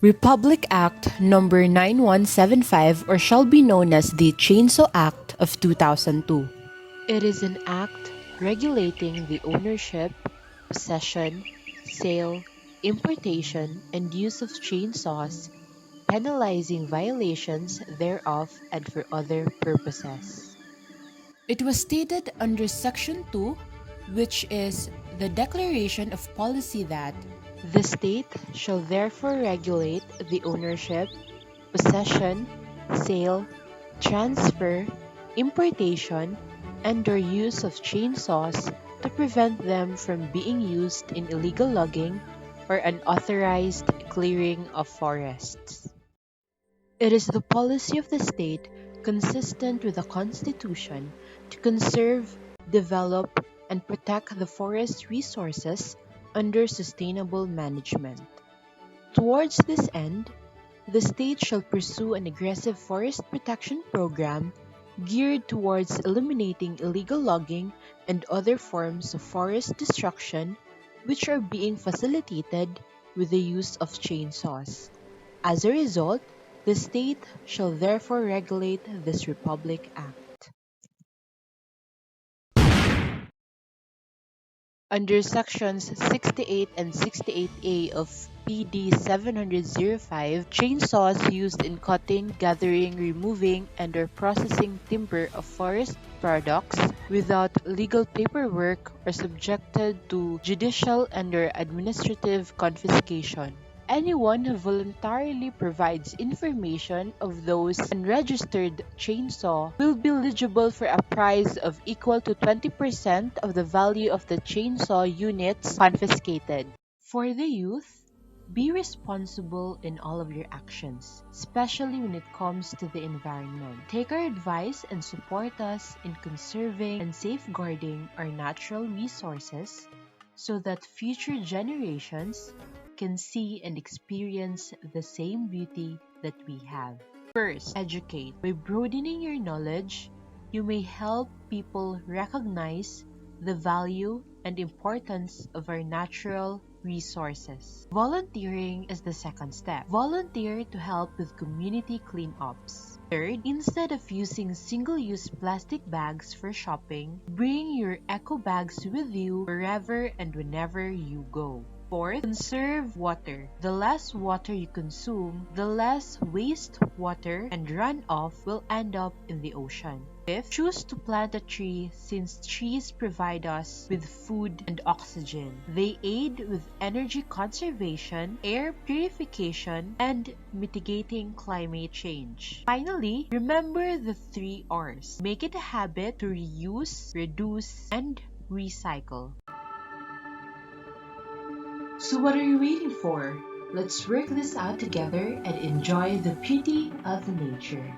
Republic Act Number 9175, or shall be known as the Chainsaw Act of 2002. It is an act regulating the ownership, possession, sale, importation, and use of chainsaws, penalizing violations thereof and for other purposes. It was stated under Section 2, which is the declaration of policy that the state shall therefore regulate the ownership, possession, sale, transfer, importation, and/or use of chainsaws to prevent them from being used in illegal logging or unauthorized clearing of forests. It is the policy of the state, consistent with the Constitution, to conserve, develop, and protect the forest resources under sustainable management. Towards this end, the state shall pursue an aggressive forest protection program geared towards eliminating illegal logging and other forms of forest destruction which are being facilitated with the use of chainsaws. As a result, the state shall therefore regulate this Republic Act. Under Sections 68 and 68A of PD 700-05, chainsaws used in cutting, gathering, removing, and/or processing timber of forest products without legal paperwork are subjected to judicial and/or administrative confiscation. Anyone who voluntarily provides information of those unregistered chainsaw will be eligible for a prize of equal to 20% of the value of the chainsaw units confiscated. For the youth, be responsible in all of your actions, especially when it comes to the environment. Take our advice and support us in conserving and safeguarding our natural resources so that future generations can see and experience the same beauty that we have. First, educate. By broadening your knowledge, you may help people recognize the value and importance of our natural resources. Volunteering is the second step. Volunteer to help with community cleanups. Third, instead of using single-use plastic bags for shopping, bring your eco bags with you wherever and whenever you go. Fourth, conserve water. The less water you consume, the less wastewater and runoff will end up in the ocean. Fifth, choose to plant a tree since trees provide us with food and oxygen. They aid with energy conservation, air purification, and mitigating climate change. Finally, remember the 3 R's. Make it a habit to reuse, reduce, and recycle. So what are you waiting for? Let's work this out together and enjoy the beauty of nature.